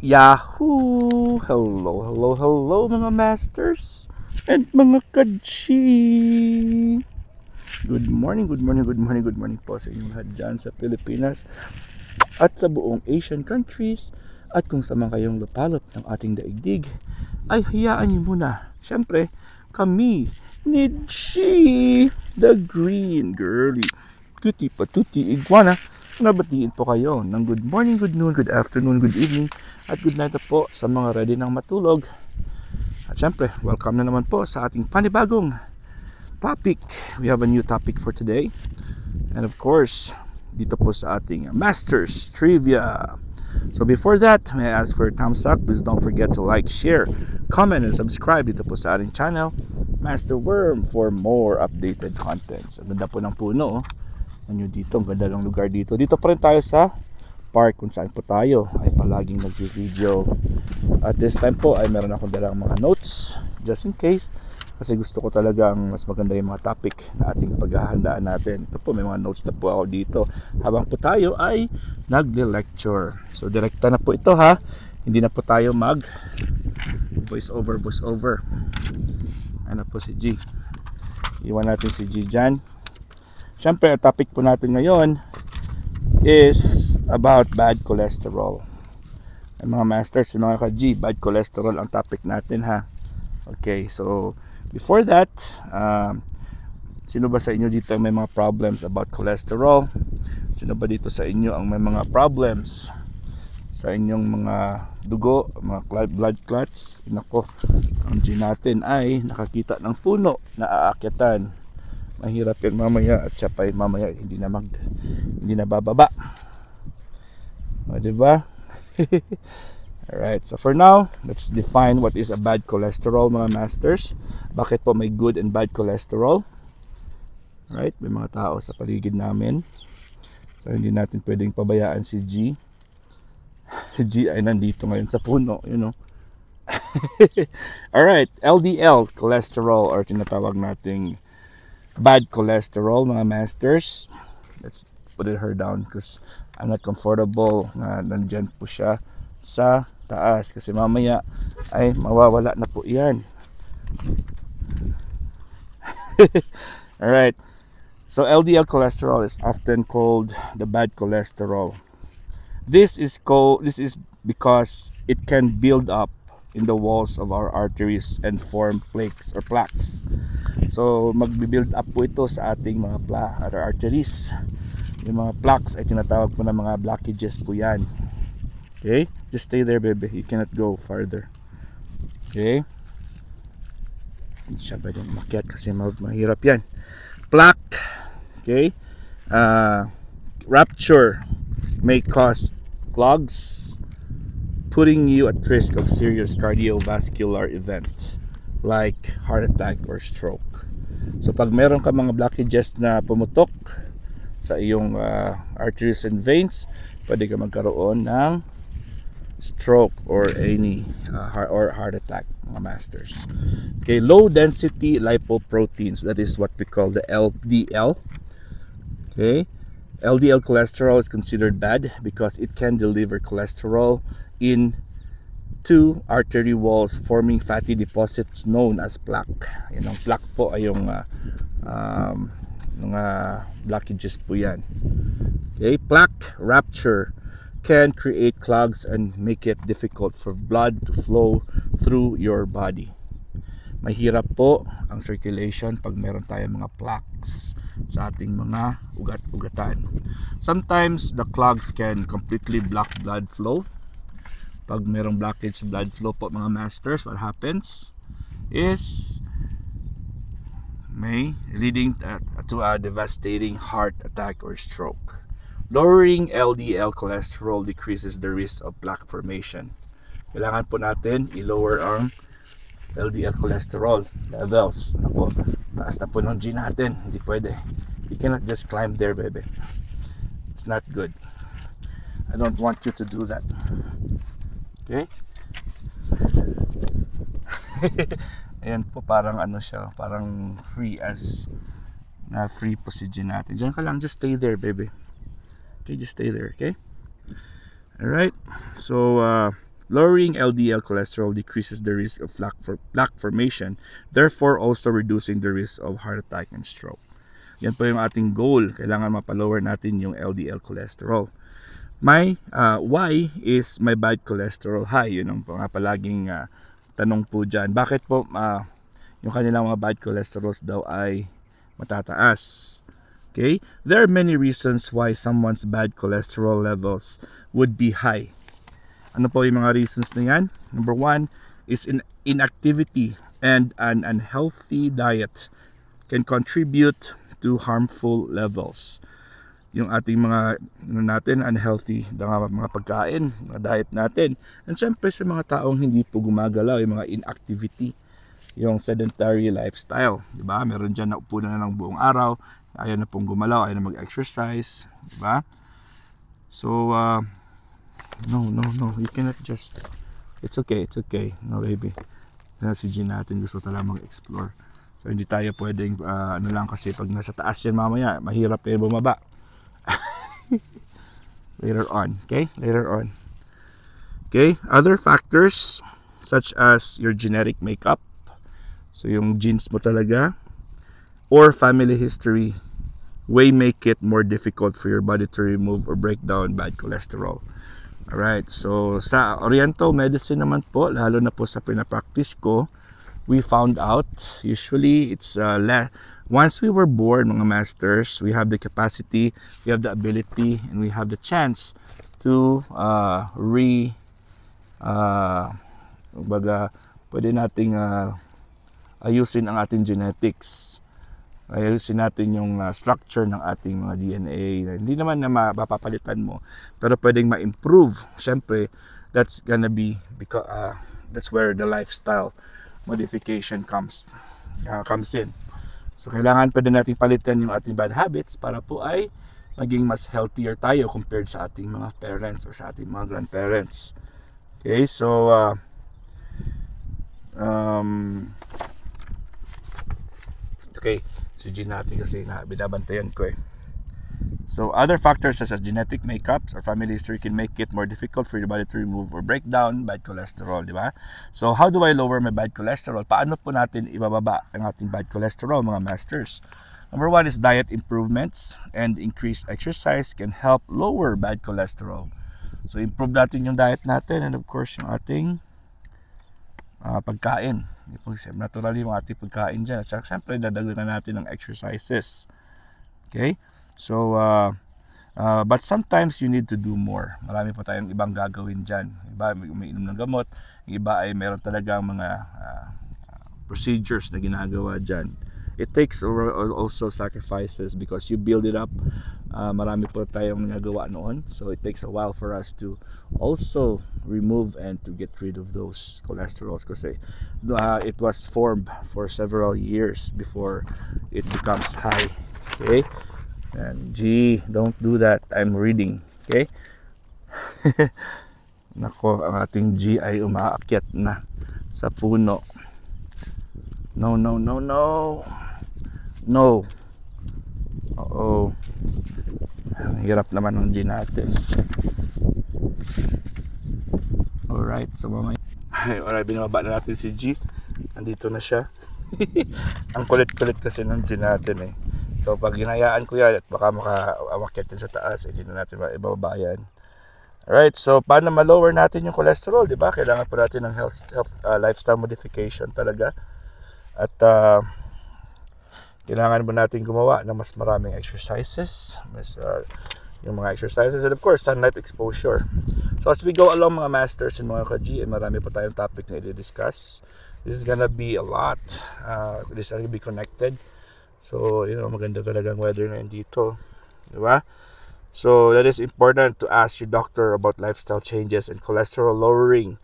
Yahoo! Hello, hello, hello mga masters and mga kachi! Good morning, good morning, good morning, good morning po sa inyong lahat dyan sa Pilipinas at sa buong Asian countries at kung saan man kayong lupalop ng ating daigdig ay hayaan niyo muna. Siyempre, kami ni G, the green girly, cutie patuti iguana. Nabatiin po kayo ng good morning, good noon, good afternoon, good evening at good night po sa mga ready ng matulog. At syempre, welcome na naman po sa ating panibagong topic. We have a new topic for today. And of course, dito po sa ating Masters Trivia. So before that, may I ask for a thumbs up. Please don't forget to like, share, comment, and subscribe dito po sa ating channel, Master Worm, for more updated contents. Ang ganda po ng puno. Ano dito, ang ganda ng lugar dito. Dito pa rin tayo sa park kung saan po tayo ay palaging nag-video. At this time po ay meron akong dalang mga notes just in case, kasi gusto ko talagang mas maganda yung mga topic na ating paghahandaan natin. Ito po, may mga notes na po ako dito habang po tayo ay nagle-lecture. So direkta na po ito ha, hindi na po tayo mag voice over. Ano po si G, iwan natin si G dyan. Siyempre, ang topic po natin ngayon is about bad cholesterol. Ay mga masters, mga ka-G, bad cholesterol ang topic natin ha. Okay, so before that, sino ba sa inyo dito may mga problems about cholesterol? Sino ba dito sa inyo ang may mga problems sa inyong mga dugo, mga blood clots? Nako, ang G natin ay nakakita ng puno na aakyatan. Mahirap yan mamaya at siya pa mamaya hindi na bababa. O, diba? Alright, so for now, let's define what is a bad cholesterol mga masters. Bakit po may good and bad cholesterol? Alright, may mga tao sa paligid namin, so hindi natin pwedeng pabayaan si G. Si G ay nandito ngayon sa puno, you know. Alright, LDL cholesterol or tinatawag nating bad cholesterol mga masters. Let's put her down because I'm not comfortable na nandyan po siya sa taas kasi mamaya ay mawawala na po yan. Alright, so LDL cholesterol is often called the bad cholesterol. This is because it can build up in the walls of our arteries and form plaques or plaques. So magbi-build up po ito sa ating mga arteries. Yung mga plaques ay tinatawag po ng mga blockages po yan. Okay, just stay there baby, you cannot go farther. Okay, hindi siya pwedeng umakyat kasi mahirap yan. Plaque, okay, rupture may cause clogs, putting you at risk of serious cardiovascular events like heart attack or stroke. So pag meron ka mga blockages na pumutok sa iyong arteries and veins, pwede ka magkaroon ng stroke or any heart attack mga masters. Okay, low density lipoproteins, that is what we call the LDL. Okay, LDL cholesterol is considered bad because it can deliver cholesterol in to artery walls, forming fatty deposits known as plaque. Yan ang plaque po ay yung mga blockages po yan. Okay, plaque rupture can create clogs and make it difficult for blood to flow through your body. Mahirap po ang circulation pag meron tayong mga plaques sa ating mga ugat-ugatan. Sometimes the clogs can completely block blood flow. Pag merong blockage sa blood flow po mga masters, what happens is may leading to a devastating heart attack or stroke. Lowering LDL cholesterol decreases the risk of plaque formation. Kailangan po natin i-lower ang LDL cholesterol levels. Ako, taas na po ng G natin, hindi pwede. You cannot just climb there baby, it's not good. I don't want you to do that. Okay? Ayan po, parang ano siya, parang free as na free po si G natin. Diyan ka lang, just stay there baby. Okay, just stay there, okay? Alright, so Lowering LDL cholesterol decreases the risk of plaque formation, therefore also reducing the risk of heart attack and stroke. Yan po yung ating goal. Kailangan mapalower natin yung LDL cholesterol. Why is my bad cholesterol high? Yun ang nga palaging tanong po dyan. Bakit po yung kanilang mga bad cholesterols daw ay matataas? Okay? There are many reasons why someone's bad cholesterol levels would be high. Ano po yung mga reasons na yan? Number one is inactivity and an unhealthy diet can contribute to harmful levels. Yung ating mga unhealthy mga pagkain, mga diet natin. And syempre sa mga taong hindi po gumagalaw, yung mga inactivity, yung sedentary lifestyle, di ba? Meron dyan na upo na ng buong araw, ayaw na pong gumalaw, ayaw na mag-exercise, di ba? So, no, you cannot just, it's okay, no baby. Si Jean natin gusto talaga mag-explore. So, hindi tayo pwedeng, lang kasi pag nasa taas yan mamaya, mahirap yung bumaba. Later on. Okay, other factors such as your genetic makeup, so yung genes mo talaga, or family history may make it more difficult for your body to remove or break down bad cholesterol. Alright, so sa Oriental medicine naman po, lalo na po sa pinapractice ko, we found out usually it's once we were born, mga masters, we have the capacity, we have the ability, and we have the chance to pwede nating ayusin ang ating genetics. Ayusin natin yung structure ng ating mga DNA. Hindi naman na mapapalitan mo, pero pwedeng ma-improve. Siyempre, that's gonna be because that's where the lifestyle modification comes in. So kailangan pwede natin palitan yung ating bad habits para po ay maging mas healthier tayo compared sa ating mga parents or sa ating mga grandparents. Okay, so okay, so G natin kasi binabantayan ko eh. So other factors such as genetic makeups or family history can make it more difficult for your body to remove or break down bad cholesterol, di ba? So how do I lower my bad cholesterol? Paano po natin ibababa ang ating bad cholesterol, mga masters? Number one is diet improvements, and increased exercise can help lower bad cholesterol. So improve natin yung diet natin, and of course yung ating pagkain. Naturally yung ating pagkain dyan. At syempre dadagdagan natin ng exercises. Okay? So, but sometimes you need to do more. Marami pa tayong ibang gagawin dyan. Iba may umiinom ng gamot, iba ay meron talagang mga procedures na ginagawa dyan. It takes also sacrifices because you build it up. Marami po tayong nagagawa noon, so it takes a while for us to also remove and to get rid of those cholesterols kasi it was formed for several years before it becomes high. Okay? And G, don't do that. I'm reading. Okay? Nako, ang ating G ay umaakyat na sa puno. No. Oo. Ang hirap naman ng G natin. Alright, so mamaya. Alright, binababa na natin si G. Andito na siya. Ang kulit-kulit kasi ng G natin eh. So pag ginayaan ko yan at baka makaawakyat din sa taas, hindi na natin ibababa yan. Alright, so paano ma-lower natin yung cholesterol, di ba? Kailangan po natin ng lifestyle modification talaga. At kailangan po natin gumawa ng mas maraming exercises, yung mga exercises, and of course sunlight exposure. So as we go along, mga masters and mga ka-G, marami pa tayong topic na i-discuss. This is gonna be a lot. This is gonna be connected. So, maganda talagang weather na dito. Diba? So, that is important to ask your doctor about lifestyle changes and cholesterol lowering.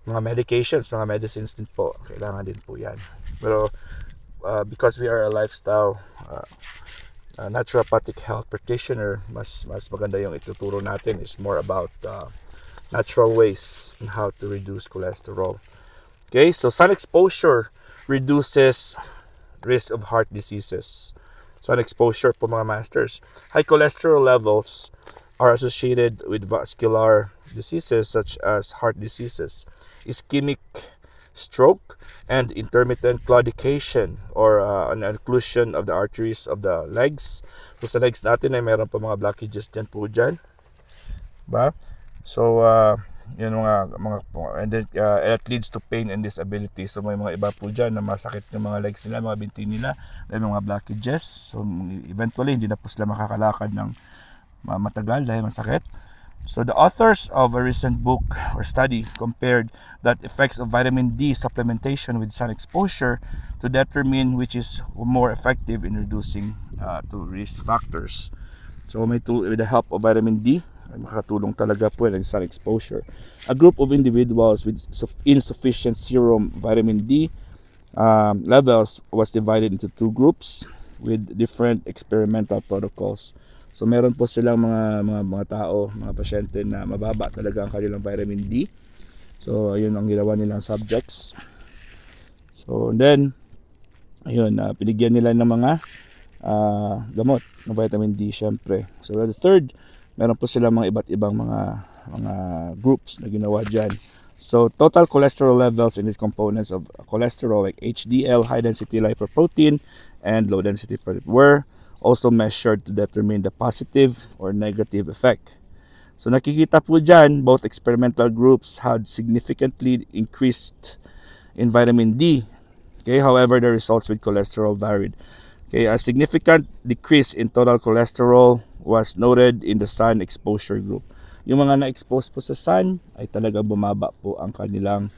Mga medications, mga medicines din po. Kailangan din po yan. Pero, because we are a lifestyle naturopathic health practitioner, mas maganda yung ituturo natin is more about natural ways on how to reduce cholesterol. Okay, so sun exposure reduces risk of heart diseases. Sun exposure po, mga masters. High cholesterol levels are associated with vascular diseases such as heart diseases, ischemic stroke, and intermittent claudication or an occlusion of the arteries of the legs. So sa legs natin ay meron pa mga blockages dyan po dyan. Ba? So yun mga and then it leads to pain and disability. So may mga iba po dyan na masakit yung mga legs nila, mga binti nila, may mga blockages. So eventually hindi na po sila makakalakad ng matagal dahil masakit. So the authors of a recent book or study compared the effects of vitamin D supplementation with sun exposure to determine which is more effective in reducing to risk factors. So with the help of vitamin D, makakatulong talaga po yung sun exposure. A group of individuals with insufficient serum vitamin D levels was divided into two groups with different experimental protocols. So meron po silang mga tao, mga pasyente na mababa talaga ang kanilang vitamin D. So ayun ang ginawa nilang subjects. So then ayun, pinigyan nila ng mga gamot ng vitamin D syempre. So the third, meron po silang mga iba't ibang mga groups na ginawa diyan. So total cholesterol levels in these components of cholesterol like HDL, high density lipoprotein, and low density protein were also measured to determine the positive or negative effect. So nakikita po dyan, both experimental groups had significantly increased in vitamin D. Okay, however, the results with cholesterol varied. Okay, a significant decrease in total cholesterol was noted in the sun exposure group. Yung mga na-expose po sa sun ay talaga bumaba po ang kanilang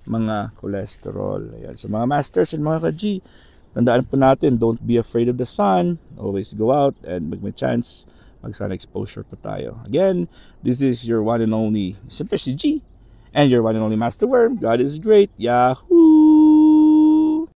mga cholesterol. Ayan. So mga masters and mga ka-G, tandaan po natin, don't be afraid of the sun. Always go out and mag may chance mag-sun exposure po tayo. Again, this is your one and only Simple si G and your one and only Master Worm. God is great. Yahoo!